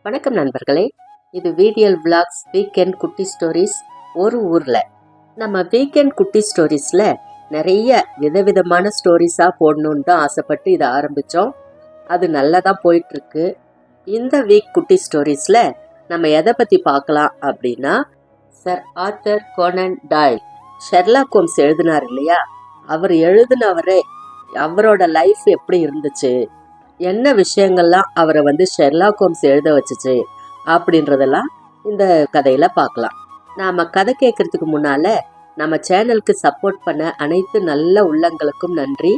வணக்கம் நண்பர்களே, இது வீடியல் விளாக்ஸ் வீக்கெண்ட் குட்டி ஸ்டோரிஸ். ஒரு ஊரில் நம்ம வீக்கெண்ட் குட்டி ஸ்டோரிஸில் நிறைய விதவிதமான ஸ்டோரிஸாக போடணுன்னு தான் ஆசைப்பட்டு இதை ஆரம்பித்தோம். அது நல்லா தான் போயிட்டுருக்கு. இந்த வீக் குட்டி ஸ்டோரிஸில் நம்ம எதை பற்றி பார்க்கலாம் அப்படின்னா, sir Arthur Conan Doyle Sherlock Holmes எழுதினார் இல்லையா, அவர் எழுதினவரே அவரோட லைஃப் எப்படி இருந்துச்சு, என்ன விஷயங்கள்லாம் அவரை ஷெர்லாக் ஹோம்ஸ் எழுத வச்சுச்சு அப்படின்றதெல்லாம் இந்த கதையில பார்க்கலாம். நாம கதை கேட்கறதுக்கு முன்னால நம்ம சேனலுக்கு சப்போர்ட் பண்ண அனைத்து நல்ல உள்ளங்களுக்கும் நன்றி.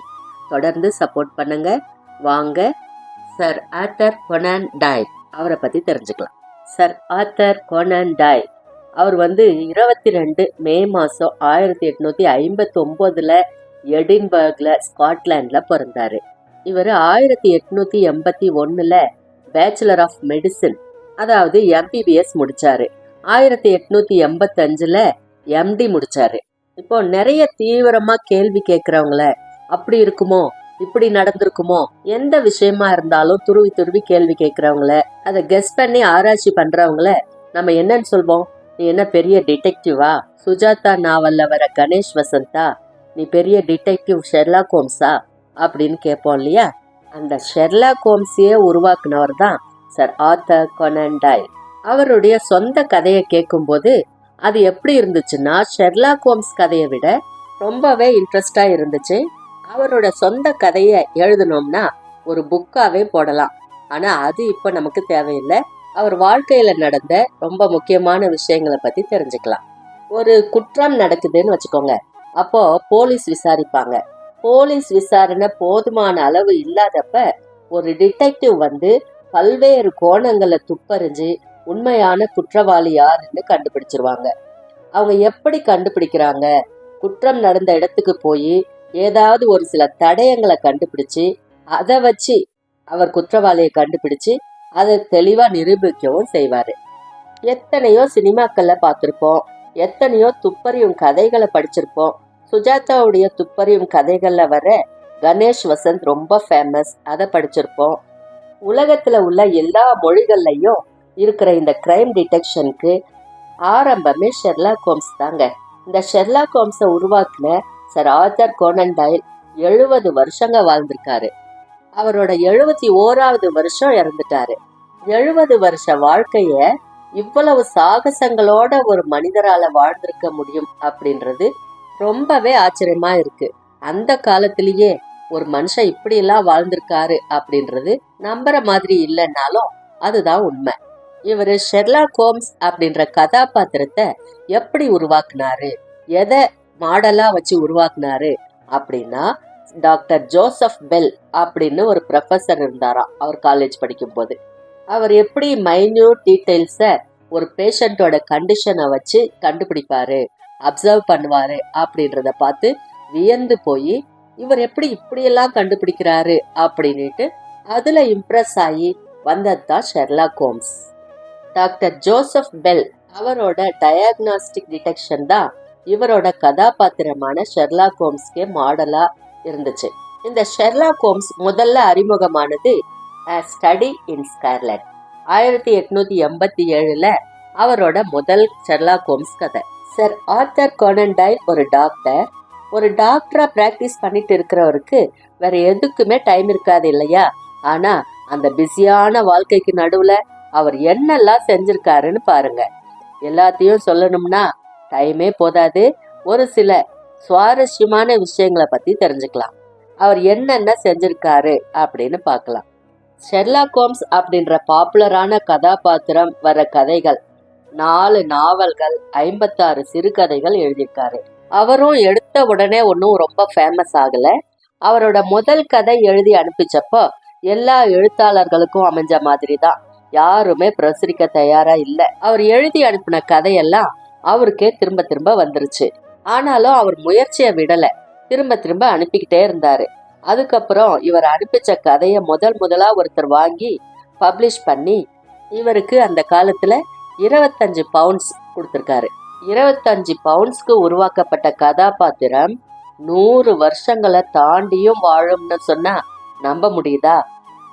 தொடர்ந்து சப்போர்ட் பண்ணுங்க. வாங்க சர் ஆர்தர் கோனன் டாயில் அவரை பத்தி தெரிஞ்சுக்கலாம். சர் ஆர்தர் கோனன் டாயில் அவர் 22 மே மாதம் 1859 எடின்பர்க்ல ஸ்காட்லாண்ட்ல பிறந்தாரு. இவர் 1881 பேச்சுலர் ஆஃப் மெடிசின், அதாவது எம்பிபிஎஸ் முடிச்சாரு. 1885 எம்டி முடிச்சாரு. இப்போ நிறைய தீவிரமா கேள்வி கேட்கறவங்கள, அப்படி இருக்குமோ இப்படி நடந்திருக்குமோ, எந்த விஷயமா இருந்தாலும் துருவி துருவி கேள்வி கேட்கறவங்கள, அதை கெஸ் பண்ணி ஆராய்ச்சி பண்றவங்கள நம்ம என்னன்னு சொல்வோம்? நீ என்ன பெரிய டிடெக்டிவா? சுஜாதா நாவல்ல வர கணேஷ் வசந்தா, நீ பெரிய டிடெக்டிவ் ஷெர்லாக் ஹோம்ஸா அப்படின்னு கேட்போம் இல்லையா? அந்த ஷெர்லாக் ஹோம்ஸையே உருவாக்குனவர் தான் சர் ஆர்தர் கோனன் டாயில். அவருடைய சொந்த கதையை கேட்கும்போது அது எப்படி இருந்துச்சுன்னா, ஷெர்லாக் ஹோம்ஸ் கதையை விட ரொம்பவே இன்ட்ரெஸ்டா இருந்துச்சு. அவரோட சொந்த கதையை எழுதணும்னா ஒரு புக்காவே போடலாம். ஆனா அது இப்ப நமக்கு தேவையில்லை. அவர் வாழ்க்கையில நடந்த ரொம்ப முக்கியமான விஷயங்களை பத்தி தெரிஞ்சுக்கலாம். ஒரு குற்றம் நடக்குதுன்னு வச்சுக்கோங்க. அப்போ போலீஸ் விசாரிப்பாங்க. போலீஸ் விசாரணை போதுமான அளவு இல்லாதப்ப ஒரு டிடெக்டிவ் பல்வேறு கோணங்களை துப்பறிஞ்சு உண்மையான குற்றவாளி யாருன்னு கண்டுபிடிச்சிருவாங்க. அவங்க எப்படி கண்டுபிடிக்கிறாங்க? குற்றம் நடந்த இடத்துக்கு போய் ஏதாவது ஒரு சில தடயங்களை கண்டுபிடிச்சு அதை வச்சு அவர் குற்றவாளியை கண்டுபிடிச்சு அதை தெளிவா நிரூபிக்கவும் செய்வாரு. எத்தனையோ சினிமாக்கள்ல பார்த்திருப்போம், எத்தனையோ துப்பறியும் கதைகளை படிச்சிருப்போம். சுஜாதாவுடைய துப்பறியும் கதைகள்ல வர கணேஷ் வசந்த் ரொம்ப ஃபேமஸ், அதை படிச்சிருப்போம். உலகத்துல உள்ள எல்லா மொழிகள்லையும் இருக்கிற இந்த கிரைம் டிடெக்ஷனுக்கு ஆரம்பமே ஷெர்லாக் ஹோம்ஸ் தாங்க. இந்த ஷெர்லாக் ஹோம்ஸை உருவாக்குன சர் ஆர்தர் கோனன் டாயில் 70 வருஷங்க வாழ்ந்திருக்காரு. அவரோட 71வது வருஷம் இறந்துட்டாரு. 70 வருஷ வாழ்க்கைய இவ்வளவு சாகசங்களோட ஒரு மனிதரால வாழ்ந்திருக்க முடியும் அப்படின்றது ரொம்பவே ஆச்சரியமா இருக்கு. அந்த காலத்திலேயே ஒரு மனுஷன் இப்படி எல்லாம் வாழ்ந்திருக்காரு அப்படின்றது நம்புற மாதிரி இல்லைன்னாலும் அதுதான் உண்மை. இவரு ஷெர்லாக் ஹோம்ஸ் அப்படின்ற கதாபாத்திரத்தை எப்படி உருவாக்குனாரு, எதை மாடலா வச்சு உருவாக்குனாரு அப்படின்னா, டாக்டர் ஜோசப் பெல் அப்படின்னு ஒரு ப்ரொஃபசர் இருந்தாராம் அவர் காலேஜ் படிக்கும் போது. அவர் எப்படி மைன்யூட் டீட்டெயில்ஸை ஒரு பேஷண்டோட கண்டிஷனை வச்சு கண்டுபிடிப்பாரு, அப்சர்வ் பண்ணுவாரு அப்படின்றத பார்த்து வியந்து போய் இவர் எப்படி இப்படியெல்லாம் கண்டுபிடிக்கிறாரு அப்படின்ட்டு அதுல இம்ப்ரெஸ் ஆகி வந்ததுதான் Sherlock Holmes. Doctor Joseph Bell அவரோட டயக்னாஸ்டிக் டிடெக்ஷன் தான் இவரோட கதாபாத்திரமான ஷெர்லாக் ஹோம்ஸ்க்கே மாடலா இருந்துச்சு. இந்த ஷெர்லாக் ஹோம்ஸ் முதல்ல அறிமுகமானது ஸ்டடி இன் ஸ்காட்லாண்ட் 1887 அவரோட முதல் ஷெர்லாக் ஹோம்ஸ் கதை. சர் ஆர்தர் கோனன் டாயில் ஒரு டாக்டரா பிராக்டிஸ் பண்ணிட்டு இருக்கிறவருக்கு வேற எதுக்குமே டைம் இருக்காது இல்லையா? ஆனா அந்த பிஸியான வாழ்க்கைக்கு நடுவுல அவர் என்னெல்லாம் செஞ்சிருக்காருன்னு பாருங்க. எல்லாத்தையும் சொல்லணும்னா டைமே போதாது. ஒரு சில சுவாரஸ்யமான விஷயங்களை பத்தி தெரிஞ்சுக்கலாம். அவர் என்னென்ன செஞ்சிருக்காரு அப்படின்னு பார்க்கலாம். ஷெர்லாக் ஹோம்ஸ் அப்படின்ற பாப்புலரான கதாபாத்திரம் வர கதைகள் 4 நாவல்கள், 56 சிறுகதைகள் எழுதியிருக்காரு. அவரும் எடுத்த உடனே ஒன்றும் ரொம்ப ஃபேமஸ் ஆகல. அவரோட முதல் கதை எழுதி அனுப்பிச்சப்போ எல்லா எழுத்தாளர்களுக்கும் அமைஞ்ச மாதிரி தான், யாருமே பிரசுரிக்க தயாரா இல்லை. அவர் எழுதி அனுப்பின கதையெல்லாம் அவருக்கே திரும்ப திரும்ப வந்துருச்சு. ஆனாலும் அவர் முயற்சியை விடல, திரும்ப திரும்ப அனுப்பிக்கிட்டே இருந்தாரு. அதுக்கப்புறம் இவர் அனுப்பிச்ச கதையை முதலா ஒருத்தர் வாங்கி பப்ளிஷ் பண்ணி இவருக்கு அந்த காலத்துல 25 பவுண்ட்ஸ் கொடுத்திருக்காரு. 25 பவுண்ட்ஸ்க்கு உருவாக்கப்பட்ட கதாபாத்திரம் 100 வருஷங்களை தாண்டியும் வாழும்னு சொன்னா நம்ப முடியுதா?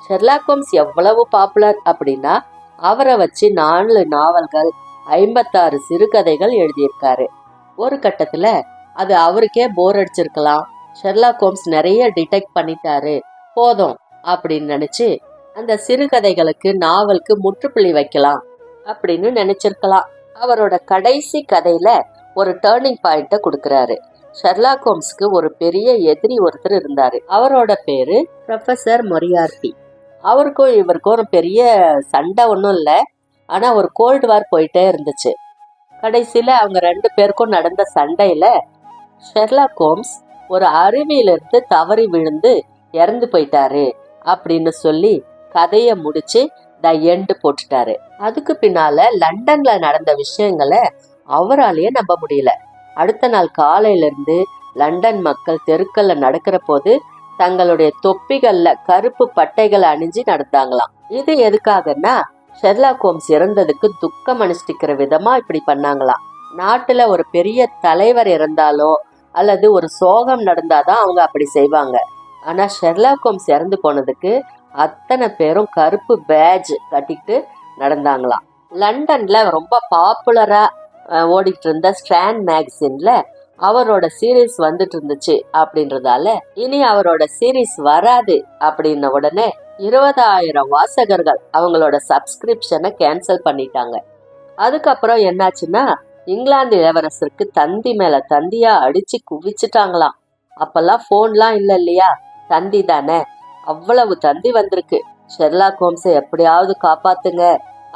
ஷெர்லாக் ஹோம்ஸ் எவ்வளவு பாப்புலர் அப்படின்னா அவரை வச்சு 4 நாவல்கள், 56 சிறுகதைகள் எழுதியிருக்காரு. ஒரு கட்டத்துல அது அவருக்கே போர் அடிச்சிருக்கலாம். ஷெர்லாக் ஹோம்ஸ் நிறைய டிடெக்ட் பண்ணிட்டாரு, போதும் அப்படின்னு நினைச்சு அந்த சிறுகதைகளுக்கு நாவலுக்கு முற்றுப்புள்ளி வைக்கலாம் அப்படின்னு நினைச்சிருக்கலாம். அவரோட கடைசி கதையில ஒரு டேர்னிங் பாயிண்ட கொடுக்கறாரு. ஷெர்லாக் ஹோம்ஸ்க்கு ஒரு பெரிய எதிரி ஒருத்தர் இருந்தாரு. அவரோட பேரு ப்ரொஃபசர் மொரியார்டி. அவருக்கும் இவருக்கும் ஒரு பெரிய சண்டை ஒன்றும் இல்லை, ஆனா ஒரு கோல்டு வார் போயிட்டே இருந்துச்சு. கடைசியில அவங்க 2 பேருக்கும் நடந்த சண்டையில ஷெர்லாக் ஹோம்ஸ் ஒரு அருவியிலிருந்து தவறி விழுந்து இறந்து போயிட்டாரு அப்படின்னு சொல்லி கதையை முடிச்சு த எண்டு போட்டுட்டாரு. அதுக்கு பின்னால லண்டன்ல நடந்த விஷயங்களை அவராலேயே நம்ப முடியல. அடுத்த நாள் காலையில இருந்து லண்டன் மக்கள் தெருக்கல்ல நடக்கிற போது தங்களுடைய தொப்பிகள்ல கருப்பு பட்டைகளை அணிஞ்சு நடந்தாங்களாம். இது எதுக்காகன்னா ஷெர்லாக் ஹோம்ஸ் இறந்ததுக்கு துக்கம் அனுஷ்டிக்கிற விதமா இப்படி பண்ணாங்களாம். நாட்டுல ஒரு பெரிய தலைவர் இறந்தாலோ அல்லது ஒரு சோகம் நடந்தாதான் அவங்க அப்படி செய்வாங்க. ஆனா ஷெர்லாக் ஹோம்ஸ் இறந்து போனதுக்கு அத்தனை பேரும் கருப்பு பேட்ஜ் கட்டிட்டு நடந்தாங்களாம். லண்டன்ல ரொம்ப பாப்புலரா ஓடிட்டு இருந்த ஸ்ட்ராண்ட் மேகசின்ல அவரோட சீரீஸ் வந்துட்டு இருந்துச்சு அப்படின்றதால இனி அவரோட சீரீஸ் வராது அப்படின்ன உடனே 20,000 வாசகர்கள் அவங்களோட சப்ஸ்கிரிப்ஷனை கேன்சல் பண்ணிட்டாங்க. அதுக்கப்புறம் என்னாச்சுன்னா இங்கிலாந்து இளவரசருக்கு தந்தி மேல தந்தியா அடிச்சு குவிச்சுட்டாங்களாம். அப்பெல்லாம் போன்லாம் இல்ல இல்லையா, தந்தி தானே. அவ்வளவு தந்தி வந்திருக்கு, ஷெர்லாக் ஹோம்ஸை எப்படியாவது காப்பாத்துங்க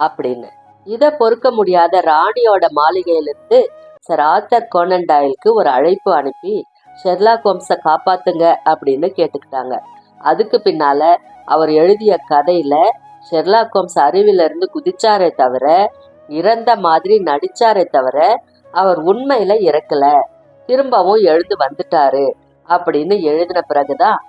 அப்படின்னு. இத பொறுக்க முடியாத ராணியோட மாளிகையிலிருந்து சர் ஆர்தர் கோனன் டாயிலுக்கு ஒரு அழைப்பு அனுப்பி ஷெர்லாக் ஹோம்ஸை காப்பாத்துங்க அப்படின்னு கேட்டுக்கிட்டாங்க. அதுக்கு பின்னால அவர் எழுதிய கதையில ஷெர்லாக் ஹோம்ஸ் அருவில இருந்து குதிச்சாரே தவிர, இறந்த மாதிரி நடிச்சாரே தவிர அவர் உண்மையில இறக்கல, திரும்பவும் எழுந்து வந்துட்டாரு அப்படின்னு எழுதின பிறகுதான்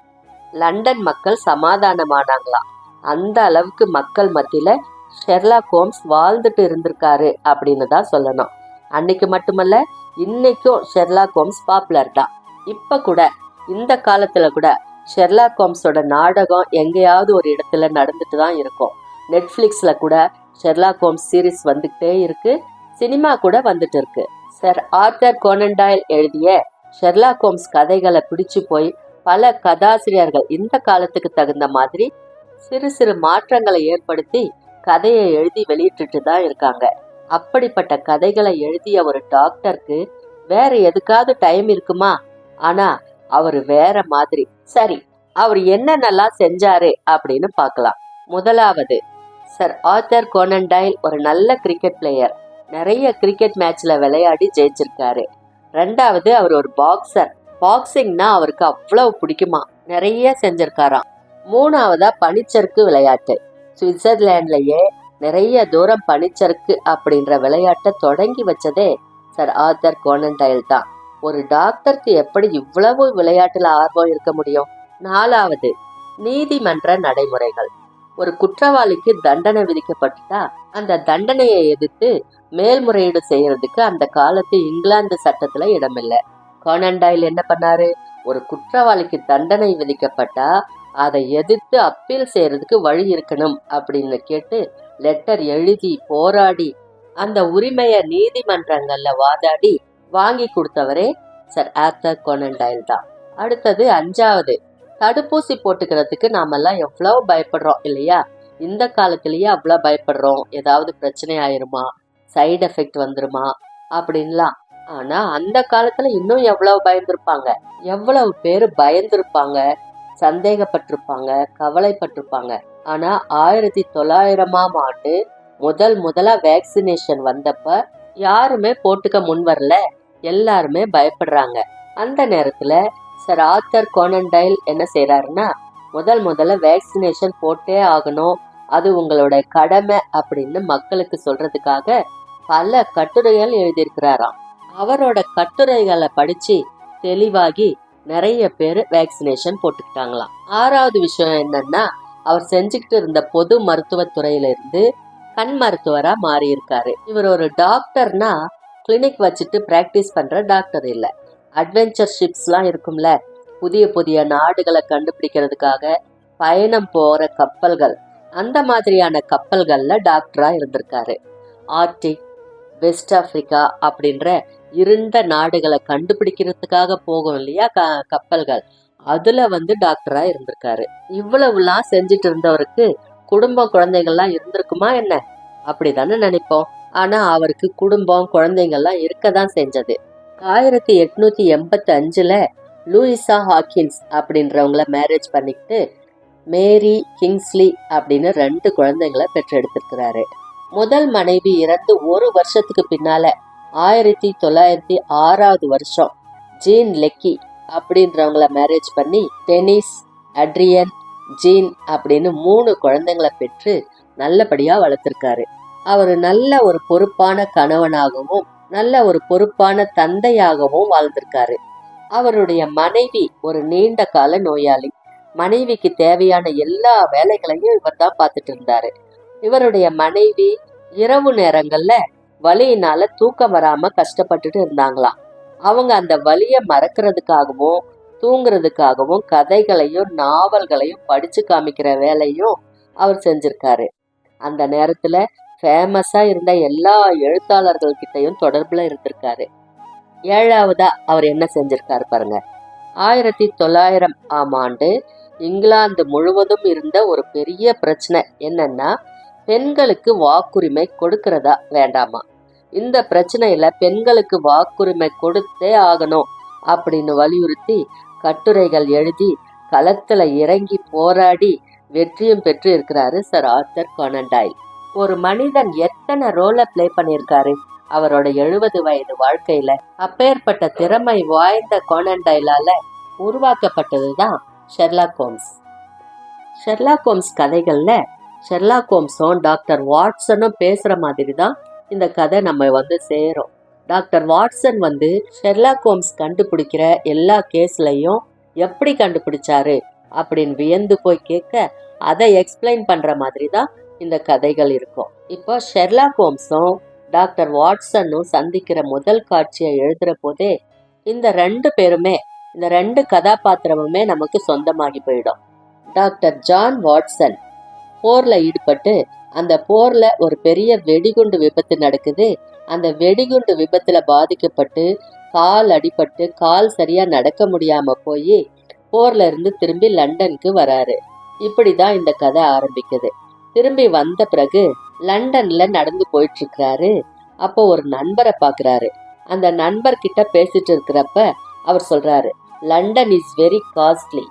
லண்டன் மக்கள் சமாதானமானாங்களாம். அந்த அளவுக்கு மக்கள் மத்தியில ஷெர்லாக் ஹோம்ஸ் வாழ்ந்துட்டு இருந்திருக்காரு அப்படின்னு தான் சொல்லணும். அன்னைக்கு மட்டுமல்ல, இன்னைக்கும் ஷெர்லாக் ஹோம்ஸ் பாப்புலர் தான். இப்ப கூட இந்த காலத்துல கூட ஷெர்லாக் ஹோம்ஸோட நாடகம் எங்கேயாவது ஒரு இடத்துல நடந்துட்டு தான் இருக்கும். நெட்ஃபிளிக்ஸ்ல கூட ஷெர்லாக் ஹோம்ஸ் சீரீஸ் வந்துகிட்டே இருக்கு, சினிமா கூட வந்துட்டு இருக்கு. சர் ஆர்தர் கோனன் டாயில் எழுதிய ஷெர்லாக் ஹோம்ஸ் கதைகளை பிடிச்சு போய் பல கதாசிரியர்கள் இந்த காலத்துக்கு தகுந்த மாதிரி சிறு சிறு மாற்றங்களை ஏற்படுத்தி கதையை எழுதி வெளியிட்டு தான் இருக்காங்க. அப்படிப்பட்ட கதைகளை எழுதிய ஒரு டாக்டருக்கு வேற எதுக்காவது டைம் இருக்குமா? ஆனா அவரு வேற மாதிரி. சரி, அவர் என்னென்னலாம் செஞ்சாரு அப்படின்னு பார்க்கலாம். முதலாவது, சர் ஆர்தர் கோனன் டாயில் ஒரு நல்ல கிரிக்கெட் பிளேயர். நிறைய கிரிக்கெட் மேட்ச்ல விளையாடி ஜெயிச்சிருக்காரு. ரெண்டாவது, அவர் ஒரு பாக்ஸர். பாக்ஸிங்னா அவருக்கு அவ்வளவு பிடிக்குமா, நிறைய செஞ்சிருக்காராம். மூணாவதா, பனிச்சறுக்கு விளையாட்டு. சுவிட்சர்லாண்ட்லயே நிறைய தூரம் பனிச்சறுக்கு அப்படின்ற விளையாட்டை தொடங்கி வச்சதே சர் ஆர்தர் கோனன் டாயில் தான். ஒரு டாக்டருக்கு எப்படி இவ்வளவு விளையாட்டுல ஆர்வம் இருக்க முடியும்? நாலாவது, நீதிமன்ற நடைமுறைகள். ஒரு குற்றவாளிக்கு தண்டனை விதிக்கப்பட்டுட்டா அந்த தண்டனையை எதிர்த்து மேல்முறையீடு செய்யறதுக்கு அந்த காலத்து இங்கிலாந்து சட்டத்துல இடமில்லை. கோனன் டாயில் என்ன பண்ணாரு? ஒரு குற்றவாளிக்கு தண்டனை விதிக்கப்பட்டா அதை எதிர்த்து அப்பீல் செய்யறதுக்கு வழி இருக்கணும் அப்படின்னு கேட்டு லெட்டர் எழுதி போராடி அந்த உரிமையை நீதிமன்றங்கள்ல வாதாடி வாங்கி கொடுத்தவரே சர் ஆர்தர் கோனன் டாயில் தான். அடுத்தது அஞ்சாவது, தடுப்பூசி போட்டுக்கிறதுக்கு நாமெல்லாம் எவ்வளவு பயப்படுறோம் இல்லையா? இந்த காலத்திலேயே அவ்வளவு பயப்படுறோம், ஏதாவது பிரச்சனை ஆயிருமா, சைடு எஃபெக்ட் வந்துருமா அப்படின்லாம். ஆனா அந்த காலத்துல இன்னும் எவ்வளவு பயந்துருப்பாங்க, எவ்வளவு பேரு பயந்துருப்பாங்க, சந்தேகப்பட்டிருப்பாங்க, கவலைப்பட்டிருப்பாங்க. ஆனா 1900ஆம் ஆண்டு முதலா வேக்சினேஷன் வந்தப்ப யாருமே போட்டுக்க முன் வரல, எல்லாருமே பயப்படுறாங்க. அந்த நேரத்துல சர் ஆர்தர் கோனன் டாயில் என்ன செய்யறாருன்னா, முதல்ல வேக்சினேஷன் போட்டே ஆகணும், அது உங்களோட கடமை அப்படின்னு மக்களுக்கு சொல்றதுக்காக பல கட்டுரைகள் எழுதியிருக்கிறாராம். அவரோட கட்டுரைகளை படிச்சு தெளிவாகி நிறைய பேர் வேக்சினேஷன் போட்டுக்கிட்டாங்களாம். ஆறாவது விஷயம் என்னன்னா, அவர் செஞ்சுக்கிட்டு இருந்த பொது மருத்துவத்துறையில இருந்து கண் மருத்துவரா மாறி இருக்காரு. இவர் ஒரு டாக்டர்னா கிளினிக் வச்சுட்டு பிராக்டிஸ் பண்ற டாக்டர் இல்ல. அட்வென்ச்சர் ஷிப்ஸ்லாம் இருக்கும்ல, புதிய புதிய நாடுகளை கண்டுபிடிக்கிறதுக்காக பயணம் போற கப்பல்கள், அந்த மாதிரியான கப்பல்கள்ல டாக்டரா இருந்திருக்காரு. ஆர்டிக், வெஸ்ட் ஆப்பிரிக்கா அப்படின்ற இருண்ட நாடுகளை கண்டுபிடிக்கிறதுக்காக போகும் இல்லையா கப்பல்கள், அதுல டாக்டரா இருந்திருக்காரு. இவ்வளவுலாம் செஞ்சுட்டு இருந்தவருக்கு குடும்பம் குழந்தைகள்லாம் இருந்திருக்குமா என்ன? அப்படிதானே நினைப்போம். ஆனா அவருக்கு குடும்பம் குழந்தைங்கள்லாம் இருக்கதான் செஞ்சது. 1885ல லூயிசா ஹாக்கின்ஸ் அப்படின்றவங்கள மேரேஜ் பண்ணிக்கிட்டு மேரி கிங்ஸ்லி அப்படின்னு 2 குழந்தைங்களை பெற்றெடுத்திருக்கிறாரு. முதல் மனைவி இறந்து ஒரு வருஷத்துக்கு பின்னால 1906வது வருஷம் ஜீன் லெக்கி அப்படின்றவங்கள மேரேஜ் பண்ணி டெனிஸ், அட்ரியன், ஜீன் அப்படின்னு 3 குழந்தைங்களை பெற்று நல்லபடியா வளர்த்திருக்காரு. அவர் நல்ல ஒரு பொறுப்பான கணவனாகவும் நல்ல ஒரு பொறுப்பான தந்தையாகவும் வாழ்ந்திருக்காரு. அவருடைய மனைவி ஒரு நீண்ட கால நோயாளி. மனைவிக்கு தேவையான எல்லா வேலைகளையும் இவர் தான் பார்த்துட்டு இருந்தாரு. இவருடைய மனைவி இரவு நேரங்கள்ல வலியினால தூக்கம் வராம கஷ்டப்பட்டுட்டு இருந்தாங்களாம். அவங்க அந்த வலிய மறக்கிறதுக்காகவும் தூங்குறதுக்காகவும் கதைகளையும் நாவல்களையும் படிச்சு காமிக்கிற வேலையும் அவர் செஞ்சிருக்காரு. அந்த நேரத்துல ஃபேமஸா இருந்த எல்லா எழுத்தாளர்கள் கிட்டையும் தொடர்புல இருந்திருக்காரு. 7வதா அவர் என்ன செஞ்சிருக்காரு பாருங்க. 1900ஆம் ஆண்டு இங்கிலாந்து முழுவதும் இருந்த ஒரு பெரிய பிரச்சனை என்னன்னா, பெண்களுக்கு வாக்குரிமை கொடுக்கறதா வேண்டாமா. இந்த பிரச்சனையில பெண்களுக்கு வாக்குரிமை கொடுத்தே ஆகணும் அப்படின்னு வலியுறுத்தி கட்டுரைகள் எழுதி களத்துல இறங்கி போராடி வெற்றியும் பெற்று இருக்கிறாரு சர் ஆர்தர் கோனன் டாயில். ஒரு மனிதன் எத்தனை ரோலை பிளே பண்ணியிருக்காரு அவரோட 70 வயது வாழ்க்கையில. அப்பேற்பட்ட திறமை வாய்ந்த கோனன் டாயிலால உருவாக்கப்பட்டதுதான் ஷெர்லாக் ஹோம்ஸ். ஷெர்லாக் ஹோம்ஸ் கதைகள்ல ஷெர்லாக் ஹோம்ஸும் டாக்டர் வாட்சனும் பேசுற மாதிரி தான் இந்த கதை நம்ம சேரும். டாக்டர் வாட்சன் ஷெர்லாக் ஹோம்ஸ் கண்டுபிடிக்கிற எல்லா கேஸ்லையும் எப்படி கண்டுபிடிச்சாரு அப்படின்னு வியந்து போய் கேட்க அதை எக்ஸ்பிளைன் பண்ற மாதிரி தான் இந்த கதைகள் இருக்கும். இப்போ ஷெர்லாக் ஹோம்ஸும் டாக்டர் வாட்சனும் சந்திக்கிற முதல் காட்சியை எழுதுற போதே இந்த 2 பேருமே, இந்த 2 கதாபாத்திரமுமே நமக்கு சொந்தமாகி போயிடும். டாக்டர் ஜான் வாட்சன் போர்ல ஈடுபட்டு அந்த போர்ல ஒரு பெரிய வெடிகுண்டு விபத்து நடக்குது. அந்த வெடிகுண்டு விபத்துல பாதிக்கப்பட்டு கால் அடிபட்டு கால் சரியா நடக்க முடியாம போய் போர்ல இருந்து திரும்பி லண்டனுக்கு வராரு. இப்படிதான் இந்த கதை ஆரம்பிக்குது. திரும்பி வந்த பிறகு லண்டன்ல நடந்து போயிட்டு இருக்கிறாரு. அப்போ ஒரு நண்பரை பாக்குறாரு. அந்த நண்பர்கிட்ட பேசிட்டு இருக்கிறப்ப அவர் சொல்றாரு, லண்டன் இஸ் வெரி காஸ்ட்லி,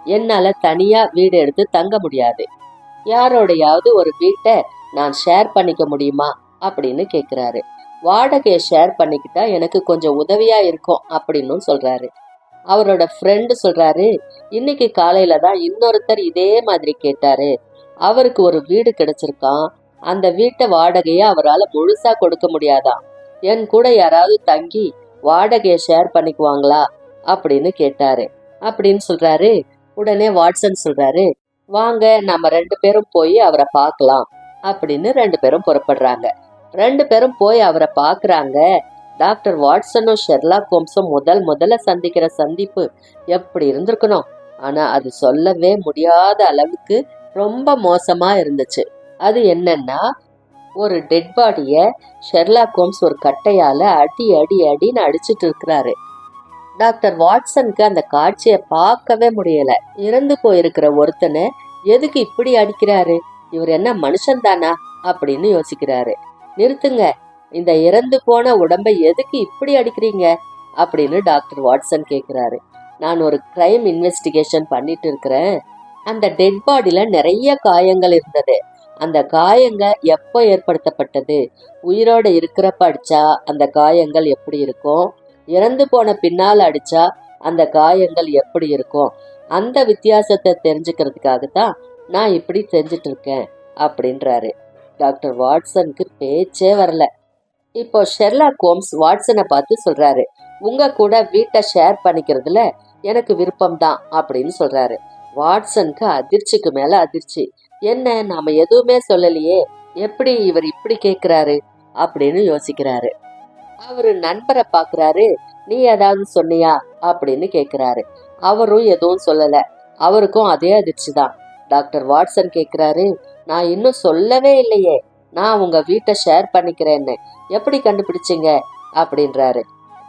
என்னால தனியா வீடு எடுத்து தங்க முடியாது, யாரோடையாவது ஒரு வீட்டை நான் ஷேர் பண்ணிக்க முடியுமா அப்படின்னு கேக்குறாரு. வாடகையை ஷேர் பண்ணிக்கிட்டா எனக்கு கொஞ்சம் உதவியா இருக்கும் அப்படின்னு சொல்றாரு. அவரோட ஃப்ரெண்டு சொல்றாரு, இன்னைக்கு காலையில தான் இன்னொருத்தர் இதே மாதிரி கேட்டாரு, அவருக்கு ஒரு வீடு கிடைச்சிருக்கான், அந்த வீட்டை வாடகையை அவரால் முழுசா கொடுக்க முடியாதான், என் கூட யாராவது தங்கி வாடகையை ஷேர் பண்ணிக்குவாங்களா அப்படின்னு கேட்டாரு அப்படின்னு சொல்றாரு. உடனே வாட்சன் சொல்றாரு, வாங்க நம்ம 2 பேரும் போய் அவரை பார்க்கலாம் அப்படின்னு 2 பேரும் புறப்படுறாங்க. 2 பேரும் போய் அவரை பார்க்கறாங்க. டாக்டர் வாட்சனும் ஷெர்லாக் ஹோம்ஸும் முதல்ல சந்திக்கிற சந்திப்பு எப்படி இருந்திருக்கணும். ஆனா அது சொல்லவே முடியாத அளவுக்கு ரொம்ப மோசமா இருந்துச்சு. அது என்னன்னா, ஒரு டெட் பாடிய ஷெர்லாக் ஹோம்ஸ் ஒரு கட்டையால அடின்னு அடிச்சிட்டு இருக்கிறாரு. டாக்டர் வாட்சனுக்கு அந்த காட்சியை பார்க்கவே முடியல. இறந்து போயிருக்கிற ஒருத்தனை எதுக்கு இப்படி அடிக்கிறாரு, இவர் என்ன மனுஷன் தானா அப்படின்னு யோசிக்கிறாரு. நிறுத்துங்க, இந்த இறந்து போன உடம்பை எதுக்கு இப்படி அடிக்கிறீங்க அப்படின்னு டாக்டர் வாட்சன் கேட்கிறாரு. நான் ஒரு கிரைம் இன்வெஸ்டிகேஷன் பண்ணிட்டு இருக்கிறேன். அந்த டெட் பாடியில நிறைய காயங்கள் இருந்தது. அந்த காயங்கள் எப்போ ஏற்படுத்தப்பட்டது, உயிரோட இருக்கிறப்ப அடிச்சா அந்த காயங்கள் எப்படி இருக்கும், இறந்து போன பின்னால் அடிச்சா அந்த காயங்கள் எப்படி இருக்கும், அந்த வித்தியாசத்தை தெரிஞ்சுக்கிறதுக்காகத்தான் நான் இப்படி செஞ்சுட்டு இருக்கேன் அப்படின்றாரு. டாக்டர் வாட்சனுக்கு பேச்சே வரல. இப்போ ஷெர்லாக் ஹோம்ஸ் வாட்சனை பார்த்து சொல்றாரு, உங்க கூட வீட்டை ஷேர் பண்ணிக்கிறதுல எனக்கு விருப்பம்தான் அப்படின்னு சொல்றாரு. வாட்சனுக்கு அதிர்ச்சிக்கு மேல அதிர்ச்சி. என்ன, நாம எதுவுமே சொல்லலையே, எப்படி இவர் இப்படி கேக்குறாரு அப்படின்னு யோசிக்கிறாரு. அவரு நண்பரை பாக்குறாரு. நீ ஏதாவது சொன்னியா அப்படின்னு கேக்குறாரு. அவரும் எதுவும் சொல்லல. அவருக்கும் அதே அதிர்ச்சி தான். டாக்டர் வாட்சன் கேக்குறாரு, நான் இன்னும் சொல்லவே இல்லையே, நான் உங்க வீட்டை ஷேர் பண்ணிக்கிறேன்னு. எப்படி கண்டுபிடிச்சிங்க அப்படின்றாரு.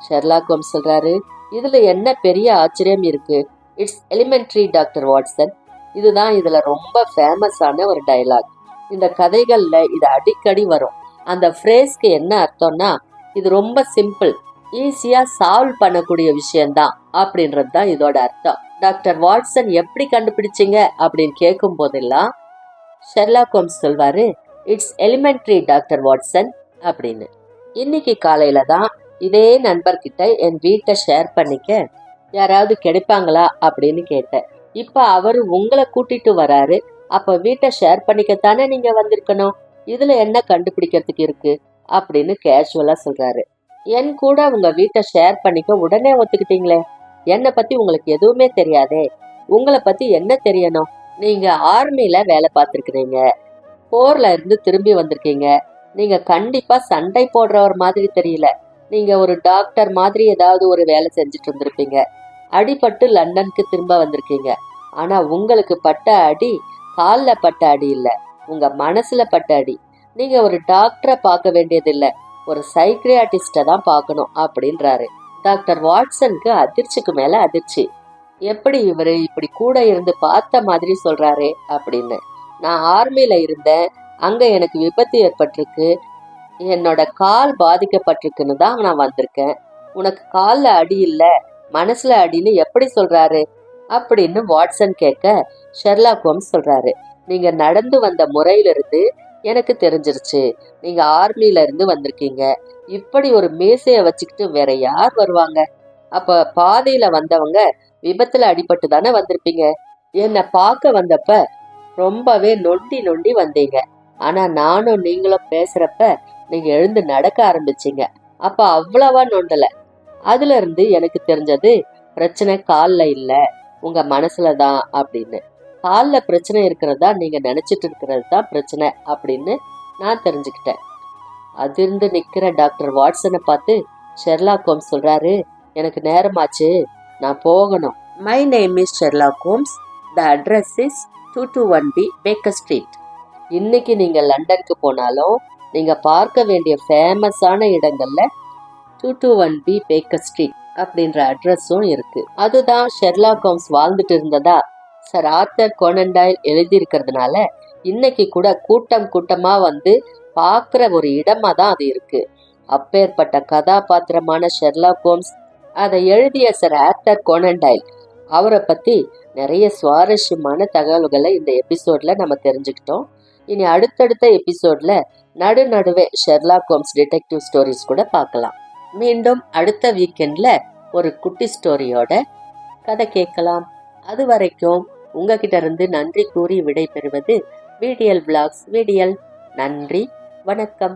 ஷெர்லாக் ஹோம்ஸ் சொல்றாரு, இதுல என்ன பெரிய ஆச்சரியம் இருக்கு? It's elementary doctor Watson. இதுதான் இதுல ரொம்ப ஃபேமஸான ஒரு டைலாக். இந்த கதைகள்ல இது அடிக்கடி வரும். அந்த ஃப்ரேஸ்க்கு என்ன அர்த்தம்னா, இது ரொம்ப சிம்பிள், ஈஸியா சால்வ் பண்ணக்கூடிய விஷயம்தான் அப்படின்றது தான் இதோட அர்த்தம். டாக்டர் வாட்சன் எப்படி கண்டுபிடிச்சிங்க அப்படின்னு கேட்கும் போதெல்லாம் ஷெர்லாக் ஹோம்ஸ் சொல்வாரு, இட்ஸ் எலிமெண்ட்ரி டாக்டர் வாட்சன் அப்படின்னு. இன்னைக்கு காலையில தான் இதே நண்பர்கிட்ட என் வீட்டை ஷேர் பண்ணிக்க யாராவது கிடைப்பாங்களா அப்படின்னு கேட்டேன். இப்ப அவரு உங்களை கூட்டிட்டு வராரு. அப்ப வீட்டை ஷேர் பண்ணிக்கத்தானே நீங்க வந்திருக்கணும். இதுல என்ன கண்டுபிடிக்கிறதுக்கு இருக்கு அப்படின்னு கேஷுவலா சொல்றாரு. என் கூட உங்க வீட்டை ஷேர் பண்ணிக்க உடனே ஒத்துக்கிட்டீங்களே. என்னை பத்தி உங்களுக்கு எதுவுமே தெரியாதே. உங்களை பத்தி என்ன தெரியணும்? நீங்க ஆர்மில வேலை பார்த்திருக்கிறீங்க, போர்ல இருந்து திரும்பி வந்திருக்கீங்க. நீங்க கண்டிப்பா சண்டை போடுறவர் மாதிரி தெரியல. நீங்க ஒரு டாக்டர் மாதிரி ஏதாவது ஒரு வேலை செஞ்சுட்டு இருந்திருப்பீங்க. அடிபட்டு லண்டனுக்கு திரும்ப வந்திருக்கீங்க. ஆனா உங்களுக்கு பட்ட அடி காலில் பட்ட அடி இல்ல, உங்க மனசுல பட்ட அடி. நீங்க ஒரு டாக்டரை பார்க்க வேண்டியதில்ல, ஒரு சைக்கியாட்டிஸ்ட தான் பார்க்கணும் அப்படின்றாரு. டாக்டர் வாட்சனுக்கு அதிர்ச்சிக்கு மேல அதிர்ச்சி. எப்படி இவரு இப்படி கூட இருந்து பார்த்த மாதிரி சொல்றாரே அப்படின்னு. நான் ஆர்மில இருந்தேன், அங்க எனக்கு விபத்து ஏற்பட்டிருக்கு, என்னோட கால் பாதிக்கப்பட்டிருக்குன்னு தான் நான் வந்திருக்கேன். உனக்கு கால்ல அடி இல்ல, மனசுல அடின்னு எப்படி சொல்றாரு அப்படின்னு வாட்சன் கேட்க, ஷெர்லாக் ஹோம்ஸ் சொல்றாரு, நீங்க நடந்து வந்த முறையிலிருந்து எனக்கு தெரிஞ்சிருச்சு, நீங்க ஆர்மில இருந்து வந்திருக்கீங்க. இப்படி ஒரு மீசைய வச்சுக்கிட்டு வேற யார் வருவாங்க? அப்ப பாதையில வந்தவங்க விபத்துல அடிபட்டு தானே வந்திருப்பீங்க. என்னை பார்க்க வந்தப்ப ரொம்பவே நொண்டி நொண்டி வந்தீங்க. ஆனா நானும் நீங்களும் பேசுறப்ப நீங்க எழுந்து நடக்க ஆரம்பிச்சீங்க. அப்ப அவ்வளவா நொண்டல. அதுல இருந்து எனக்கு தெரிஞ்சது, பிரச்சனை கால்ல இல்ல, உங்க மனசுலதான் அப்படின்னு. கால்ல பிரச்சனை இருக்கிறதா நீங்க நினைச்சிட்டு இருக்கிறது தான் பிரச்சனை அப்படின்னு நான் தெரிஞ்சுக்கிட்டேன். அதிர்ந்து நிக்கிற டாக்டர் வாட்சனை பார்த்து ஷெர்லாக் ஹோம்ஸ் சொல்றாரு, எனக்கு நேரமாச்சு, நான் போகணும். My name is Sherlock Holmes. The address is 221B Baker Street. இன்னைக்கு நீங்க லண்டனுக்கு போனாலும் நீங்க பார்க்க வேண்டிய ஃபேமஸான இடங்கள்ல 221B பேக்கர் ஸ்ட்ரீட் அப்படின்ற அட்ரஸும் இருக்கு. அதுதான் ஷெர்லாக் ஹோம்ஸ் வாழ்ந்துட்டு இருந்ததா சர் ஆர்தர் கோனன் டாயில் எழுதியிருக்கிறதுனால இன்னைக்கு கூட கூட்டம் கூட்டமா வந்து பார்க்குற ஒரு இடமா தான் அது இருக்கு. அப்பேற்பட்ட கதாபாத்திரமான ஷெர்லாக் ஹோம்ஸ், அதை எழுதிய சர் ஆர்தர் கோனன் டாயில், அவரை பத்தி நிறைய சுவாரஸ்யமான தகவல்களை இந்த எபிசோட்ல நம்ம தெரிஞ்சுக்கிட்டோம். இனி அடுத்தடுத்த எபிசோட்ல நடுவே ஷெர்லாக் ஹோம்ஸ் டிடெக்டிவ் ஸ்டோரிஸ் கூட பார்க்கலாம். மீண்டும் அடுத்த வீக்கெண்ட்ல ஒரு குட்டி ஸ்டோரியோட கதை கேட்கலாம். அது வரைக்கும் உங்ககிட்ட இருந்து நன்றி கூறி விடை பெறுவது VDL Vlogs. VDL. நன்றி, வணக்கம்.